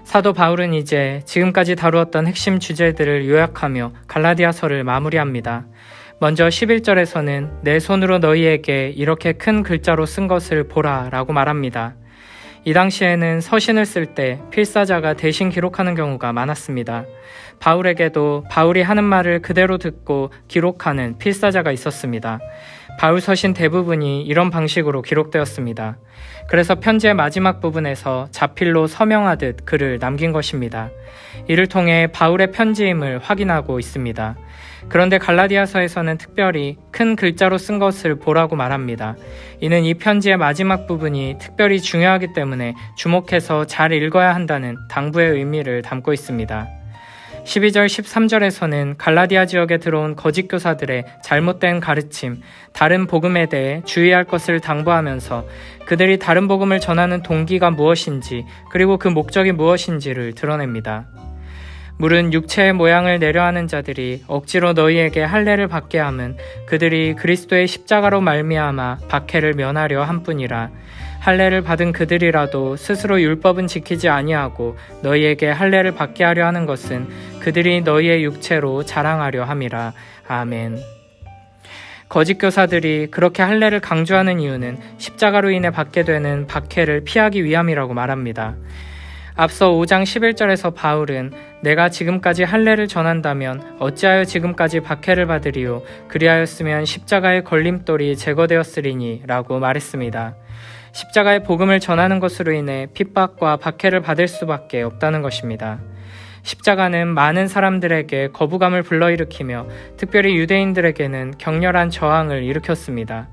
사도 바울은 이제 지금까지 다루었던 핵심 주제들을 요약하며 갈라디아서를 마무리합니다. 먼저 11절에서는 내 손으로 너희에게 이렇게 큰 글자로 쓴 것을 보라 라고 말합니다. 이 당시에는 서신을 쓸 때 필사자가 대신 기록하는 경우가 많았습니다. 바울에게도 바울이 하는 말을 그대로 듣고 기록하는 필사자가 있었습니다. 바울 서신 대부분이 이런 방식으로 기록되었습니다. 그래서 편지의 마지막 부분에서 자필로 서명하듯 글을 남긴 것입니다. 이를 통해 바울의 편지임을 확인하고 있습니다. 그런데 갈라디아서에서는 특별히 큰 글자로 쓴 것을 보라고 말합니다. 이는 이 편지의 마지막 부분이 특별히 중요하기 때문에 주목해서 잘 읽어야 한다는 당부의 의미를 담고 있습니다. 12절 13절에서는 갈라디아 지역에 들어온 거짓 교사들의 잘못된 가르침, 다른 복음에 대해 주의할 것을 당부하면서 그들이 다른 복음을 전하는 동기가 무엇인지 그리고 그 목적이 무엇인지를 드러냅니다. 물은 육체의 모양을 내려하는 자들이 억지로 너희에게 할례를 받게 함은 그들이 그리스도의 십자가로 말미암아 박해를 면하려 함뿐이라. 할례를 받은 그들이라도 스스로 율법은 지키지 아니하고 너희에게 할례를 받게 하려 하는 것은 그들이 너희의 육체로 자랑하려 함이라. 아멘. 거짓 교사들이 그렇게 할례를 강조하는 이유는 십자가로 인해 받게 되는 박해를 피하기 위함이라고 말합니다. 앞서 5장 11절에서 바울은 내가 지금까지 할례를 전한다면 어찌하여 지금까지 박해를 받으리요 그리하였으면 십자가의 걸림돌이 제거되었으리니 라고 말했습니다. 십자가의 복음을 전하는 것으로 인해 핍박과 박해를 받을 수밖에 없다는 것입니다. 십자가는 많은 사람들에게 거부감을 불러일으키며 특별히 유대인들에게는 격렬한 저항을 일으켰습니다.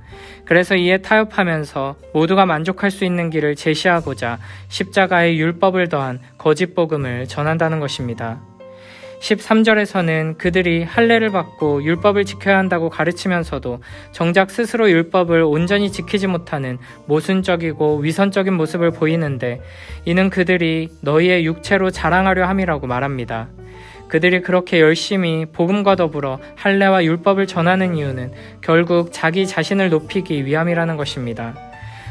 그래서 이에 타협하면서 모두가 만족할 수 있는 길을 제시하고자 십자가의 율법을 더한 거짓 복음을 전한다는 것입니다. 13절에서는 그들이 할례를 받고 율법을 지켜야 한다고 가르치면서도 정작 스스로 율법을 온전히 지키지 못하는 모순적이고 위선적인 모습을 보이는데 이는 그들이 너희의 육체로 자랑하려 함이라고 말합니다. 그들이 그렇게 열심히 복음과 더불어 할례와 율법을 전하는 이유는 결국 자기 자신을 높이기 위함이라는 것입니다.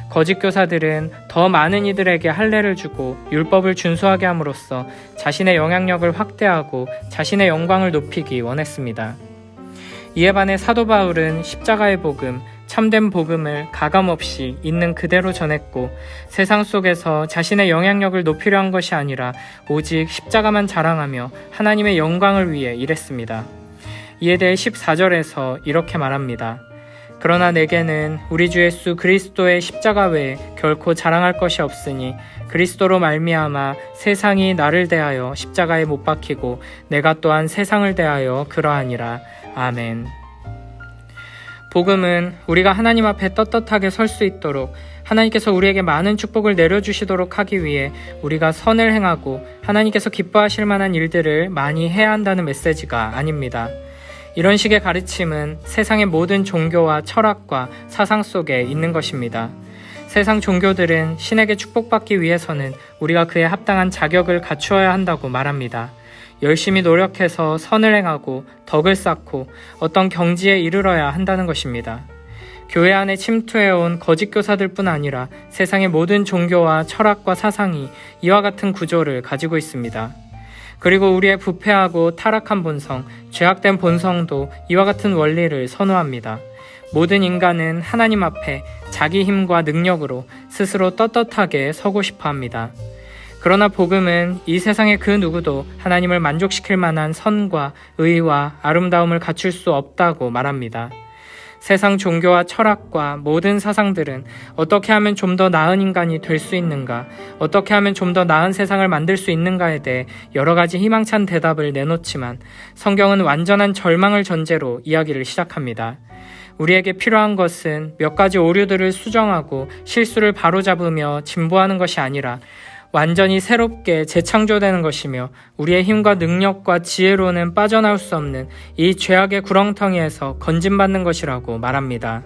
거짓 교사들은 더 많은 이들에게 할례를 주고 율법을 준수하게 함으로써 자신의 영향력을 확대하고 자신의 영광을 높이기 원했습니다. 이에 반해 사도 바울은 십자가의 복음, 참된 복음을 가감없이 있는 그대로 전했고 세상 속에서 자신의 영향력을 높이려 한 것이 아니라 오직 십자가만 자랑하며 하나님의 영광을 위해 일했습니다. 이에 대해 14절에서 이렇게 말합니다. 그러나 내게는 우리 주 예수 그리스도의 십자가 외에 결코 자랑할 것이 없으니 그리스도로 말미암아 세상이 나를 대하여 십자가에 못 박히고 내가 또한 세상을 대하여 그러하니라. 아멘. 복음은 우리가 하나님 앞에 떳떳하게 설 수 있도록 하나님께서 우리에게 많은 축복을 내려주시도록 하기 위해 우리가 선을 행하고 하나님께서 기뻐하실 만한 일들을 많이 해야 한다는 메시지가 아닙니다. 이런 식의 가르침은 세상의 모든 종교와 철학과 사상 속에 있는 것입니다. 세상 종교들은 신에게 축복받기 위해서는 우리가 그에 합당한 자격을 갖추어야 한다고 말합니다. 열심히 노력해서 선을 행하고 덕을 쌓고 어떤 경지에 이르러야 한다는 것입니다. 교회 안에 침투해온 거짓 교사들뿐 아니라 세상의 모든 종교와 철학과 사상이 이와 같은 구조를 가지고 있습니다. 그리고 우리의 부패하고 타락한 본성, 죄악된 본성도 이와 같은 원리를 선호합니다. 모든 인간은 하나님 앞에 자기 힘과 능력으로 스스로 떳떳하게 서고 싶어 합니다. 그러나 복음은 이 세상의 그 누구도 하나님을 만족시킬 만한 선과 의와 아름다움을 갖출 수 없다고 말합니다. 세상 종교와 철학과 모든 사상들은 어떻게 하면 좀 더 나은 인간이 될 수 있는가, 어떻게 하면 좀 더 나은 세상을 만들 수 있는가에 대해 여러 가지 희망찬 대답을 내놓지만 성경은 완전한 절망을 전제로 이야기를 시작합니다. 우리에게 필요한 것은 몇 가지 오류들을 수정하고 실수를 바로잡으며 진보하는 것이 아니라 완전히 새롭게 재창조되는 것이며 우리의 힘과 능력과 지혜로는 빠져나올 수 없는 이 죄악의 구렁텅이에서 건진받는 것이라고 말합니다.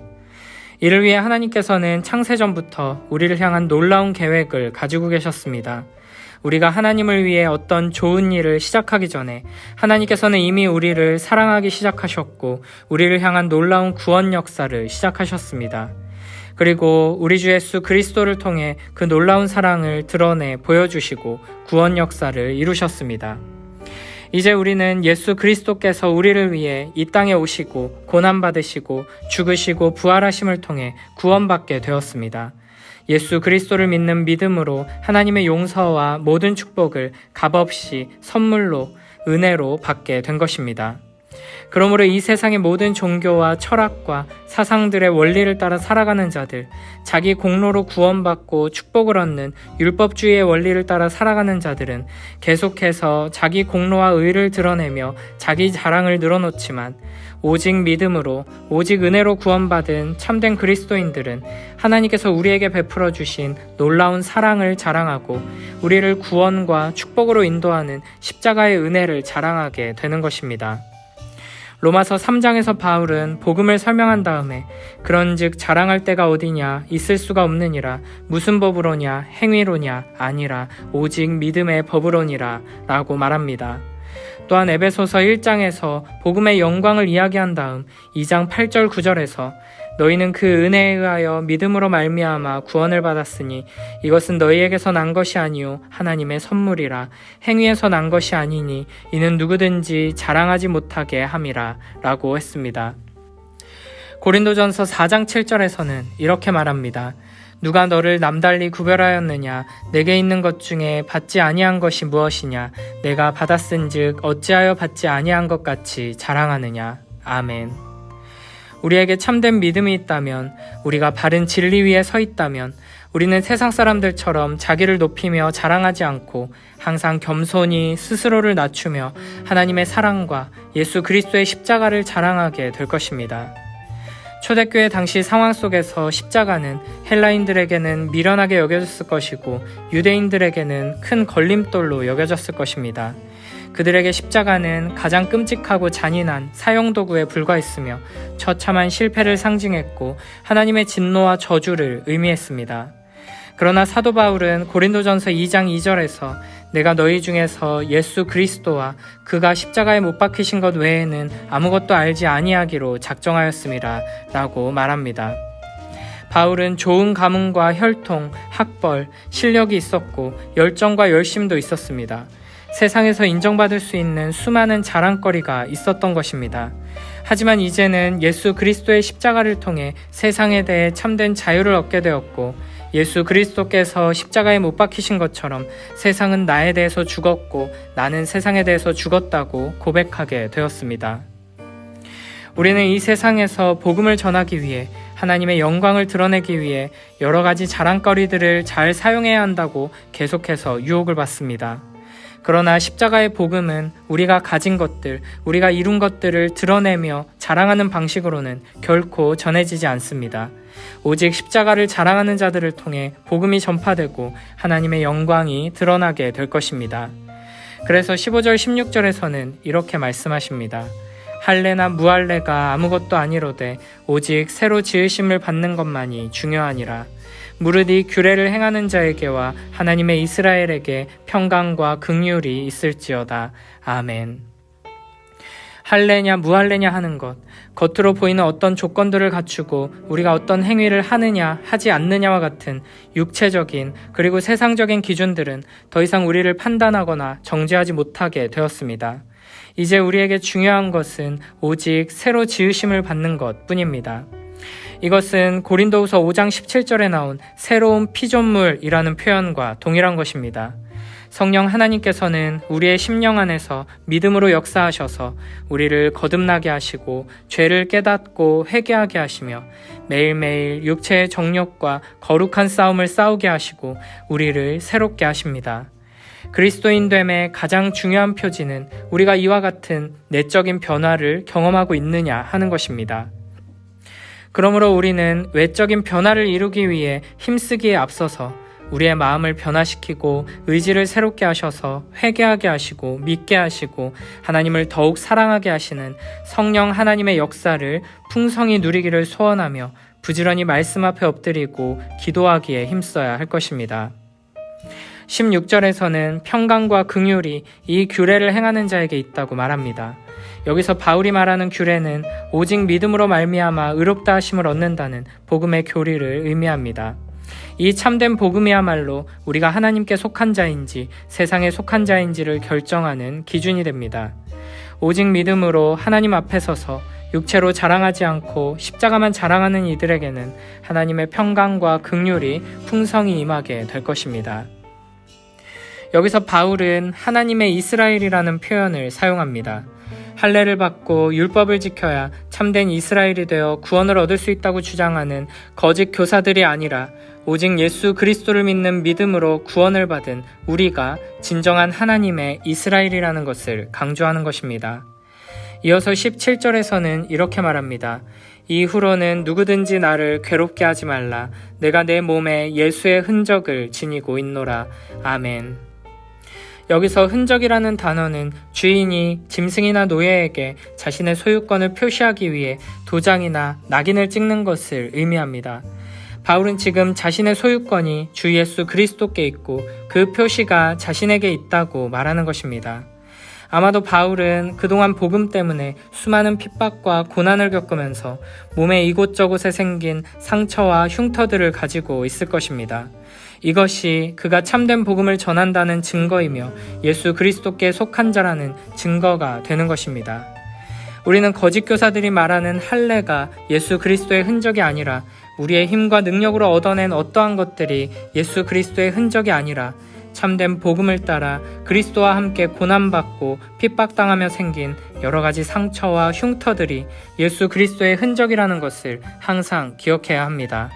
이를 위해 하나님께서는 창세전부터 우리를 향한 놀라운 계획을 가지고 계셨습니다. 우리가 하나님을 위해 어떤 좋은 일을 시작하기 전에 하나님께서는 이미 우리를 사랑하기 시작하셨고 우리를 향한 놀라운 구원 역사를 시작하셨습니다. 그리고 우리 주 예수 그리스도를 통해 그 놀라운 사랑을 드러내 보여주시고 구원 역사를 이루셨습니다. 이제 우리는 예수 그리스도께서 우리를 위해 이 땅에 오시고 고난받으시고 죽으시고 부활하심을 통해 구원받게 되었습니다. 예수 그리스도를 믿는 믿음으로 하나님의 용서와 모든 축복을 값없이 선물로 은혜로 받게 된 것입니다. 그러므로 이 세상의 모든 종교와 철학과 사상들의 원리를 따라 살아가는 자들, 자기 공로로 구원받고 축복을 얻는 율법주의의 원리를 따라 살아가는 자들은 계속해서 자기 공로와 의를 드러내며 자기 자랑을 늘어놓지만 오직 믿음으로 오직 은혜로 구원받은 참된 그리스도인들은 하나님께서 우리에게 베풀어 주신 놀라운 사랑을 자랑하고 우리를 구원과 축복으로 인도하는 십자가의 은혜를 자랑하게 되는 것입니다. 로마서 3장에서 바울은 복음을 설명한 다음에 그런즉 자랑할 데가 어디냐 있을 수가 없느니라 무슨 법으로냐 행위로냐 아니라 오직 믿음의 법으로니라 라고 말합니다. 또한 에베소서 1장에서 복음의 영광을 이야기한 다음 2장 8절 9절에서 너희는 그 은혜에 의하여 믿음으로 말미암아 구원을 받았으니 이것은 너희에게서 난 것이 아니요 하나님의 선물이라 행위에서 난 것이 아니니 이는 누구든지 자랑하지 못하게 함이라 라고 했습니다. 고린도전서 4장 7절에서는 이렇게 말합니다. 누가 너를 남달리 구별하였느냐 내게 있는 것 중에 받지 아니한 것이 무엇이냐 내가 받았은즉 어찌하여 받지 아니한 것 같이 자랑하느냐. 아멘. 우리에게 참된 믿음이 있다면, 우리가 바른 진리 위에 서 있다면 우리는 세상 사람들처럼 자기를 높이며 자랑하지 않고 항상 겸손히 스스로를 낮추며 하나님의 사랑과 예수 그리스도의 십자가를 자랑하게 될 것입니다. 초대교회 당시 상황 속에서 십자가는 헬라인들에게는 미련하게 여겨졌을 것이고 유대인들에게는 큰 걸림돌로 여겨졌을 것입니다. 그들에게 십자가는 가장 끔찍하고 잔인한 사형도구에 불과했으며 처참한 실패를 상징했고 하나님의 진노와 저주를 의미했습니다. 그러나 사도 바울은 고린도전서 2장 2절에서 내가 너희 중에서 예수 그리스도와 그가 십자가에 못 박히신 것 외에는 아무것도 알지 아니하기로 작정하였음이라 라고 말합니다. 바울은 좋은 가문과 혈통, 학벌, 실력이 있었고 열정과 열심도 있었습니다. 세상에서 인정받을 수 있는 수많은 자랑거리가 있었던 것입니다. 하지만 이제는 예수 그리스도의 십자가를 통해 세상에 대해 참된 자유를 얻게 되었고 예수 그리스도께서 십자가에 못 박히신 것처럼 세상은 나에 대해서 죽었고 나는 세상에 대해서 죽었다고 고백하게 되었습니다. 우리는 이 세상에서 복음을 전하기 위해 하나님의 영광을 드러내기 위해 여러 가지 자랑거리들을 잘 사용해야 한다고 계속해서 유혹을 받습니다. 그러나 십자가의 복음은 우리가 가진 것들, 우리가 이룬 것들을 드러내며 자랑하는 방식으로는 결코 전해지지 않습니다. 오직 십자가를 자랑하는 자들을 통해 복음이 전파되고 하나님의 영광이 드러나게 될 것입니다. 그래서 15절 16절에서는 이렇게 말씀하십니다. 할례나 무할례가 아무것도 아니로되 오직 새로 지으심을 받는 것만이 중요하니라. 무릇 이 규례를 행하는 자에게와 하나님의 이스라엘에게 평강과 긍휼이 있을지어다. 아멘. 할례냐 무할례냐 하는 것, 겉으로 보이는 어떤 조건들을 갖추고 우리가 어떤 행위를 하느냐 하지 않느냐와 같은 육체적인 그리고 세상적인 기준들은 더 이상 우리를 판단하거나 정죄하지 못하게 되었습니다. 이제 우리에게 중요한 것은 오직 새로 지으심을 받는 것 뿐입니다. 이것은 고린도후서 5장 17절에 나온 새로운 피조물이라는 표현과 동일한 것입니다. 성령 하나님께서는 우리의 심령 안에서 믿음으로 역사하셔서 우리를 거듭나게 하시고 죄를 깨닫고 회개하게 하시며 매일매일 육체의 정욕과 거룩한 싸움을 싸우게 하시고 우리를 새롭게 하십니다. 그리스도인됨의 가장 중요한 표지는 우리가 이와 같은 내적인 변화를 경험하고 있느냐 하는 것입니다. 그러므로 우리는 외적인 변화를 이루기 위해 힘쓰기에 앞서서 우리의 마음을 변화시키고 의지를 새롭게 하셔서 회개하게 하시고 믿게 하시고 하나님을 더욱 사랑하게 하시는 성령 하나님의 역사를 풍성히 누리기를 소원하며 부지런히 말씀 앞에 엎드리고 기도하기에 힘써야 할 것입니다. 16절에서는 평강과 긍휼이 이 규례를 행하는 자에게 있다고 말합니다. 여기서 바울이 말하는 규례는 오직 믿음으로 말미암아 의롭다 하심을 얻는다는 복음의 교리를 의미합니다. 이 참된 복음이야말로 우리가 하나님께 속한 자인지 세상에 속한 자인지를 결정하는 기준이 됩니다. 오직 믿음으로 하나님 앞에 서서 육체로 자랑하지 않고 십자가만 자랑하는 이들에게는 하나님의 평강과 긍휼이 풍성히 임하게 될 것입니다. 여기서 바울은 하나님의 이스라엘이라는 표현을 사용합니다. 할례를 받고 율법을 지켜야 참된 이스라엘이 되어 구원을 얻을 수 있다고 주장하는 거짓 교사들이 아니라 오직 예수 그리스도를 믿는 믿음으로 구원을 받은 우리가 진정한 하나님의 이스라엘이라는 것을 강조하는 것입니다. 이어서 17절에서는 이렇게 말합니다. 이후로는 누구든지 나를 괴롭게 하지 말라. 내가 내 몸에 예수의 흔적을 지니고 있노라. 아멘. 여기서 흔적이라는 단어는 주인이 짐승이나 노예에게 자신의 소유권을 표시하기 위해 도장이나 낙인을 찍는 것을 의미합니다. 바울은 지금 자신의 소유권이 주 예수 그리스도께 있고 그 표시가 자신에게 있다고 말하는 것입니다. 아마도 바울은 그동안 복음 때문에 수많은 핍박과 고난을 겪으면서 몸의 이곳저곳에 생긴 상처와 흉터들을 가지고 있을 것입니다. 이것이 그가 참된 복음을 전한다는 증거이며 예수 그리스도께 속한 자라는 증거가 되는 것입니다. 우리는 거짓 교사들이 말하는 할례가 예수 그리스도의 흔적이 아니라 우리의 힘과 능력으로 얻어낸 어떠한 것들이 예수 그리스도의 흔적이 아니라 참된 복음을 따라 그리스도와 함께 고난받고 핍박당하며 생긴 여러 가지 상처와 흉터들이 예수 그리스도의 흔적이라는 것을 항상 기억해야 합니다.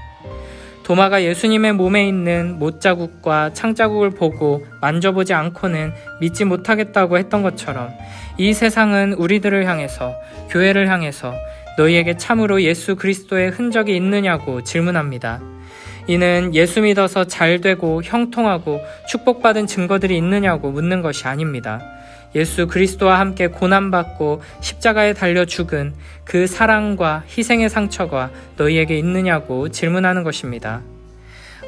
도마가 예수님의 몸에 있는 못자국과 창자국을 보고 만져보지 않고는 믿지 못하겠다고 했던 것처럼 이 세상은 우리들을 향해서, 교회를 향해서 너희에게 참으로 예수 그리스도의 흔적이 있느냐고 질문합니다. 이는 예수 믿어서 잘되고 형통하고 축복받은 증거들이 있느냐고 묻는 것이 아닙니다. 예수 그리스도와 함께 고난받고 십자가에 달려 죽은 그 사랑과 희생의 상처가 너희에게 있느냐고 질문하는 것입니다.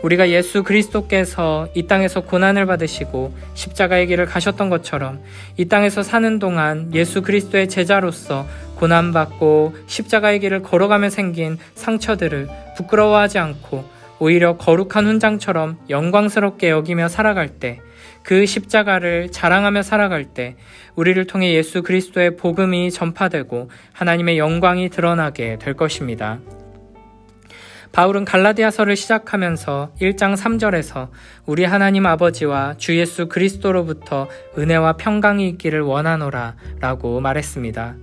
우리가 예수 그리스도께서 이 땅에서 고난을 받으시고 십자가의 길을 가셨던 것처럼 이 땅에서 사는 동안 예수 그리스도의 제자로서 고난받고 십자가의 길을 걸어가며 생긴 상처들을 부끄러워하지 않고 오히려 거룩한 훈장처럼 영광스럽게 여기며 살아갈 때, 그 십자가를 자랑하며 살아갈 때 우리를 통해 예수 그리스도의 복음이 전파되고 하나님의 영광이 드러나게 될 것입니다. 바울은 갈라디아서를 시작하면서 1장 3절에서 우리 하나님 아버지와 주 예수 그리스도로부터 은혜와 평강이 있기를 원하노라 라고 말했습니다.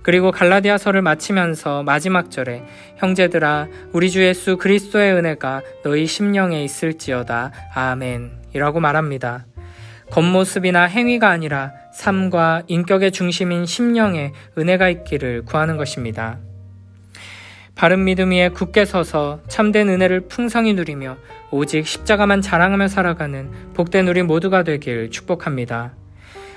그리고 갈라디아서를 마치면서 마지막 절에 형제들아 우리 주 예수 그리스도의 은혜가 너희 심령에 있을지어다 아멘 이라고 말합니다. 겉모습이나 행위가 아니라 삶과 인격의 중심인 심령에 은혜가 있기를 구하는 것입니다. 바른 믿음 위에 굳게 서서 참된 은혜를 풍성히 누리며 오직 십자가만 자랑하며 살아가는 복된 우리 모두가 되길 축복합니다.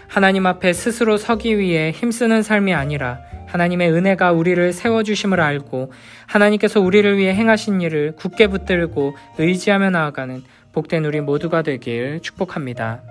하나님 앞에 스스로 서기 위해 힘쓰는 삶이 아니라 하나님의 은혜가 우리를 세워주심을 알고 하나님께서 우리를 위해 행하신 일을 굳게 붙들고 의지하며 나아가는 복된 우리 모두가 되길 축복합니다.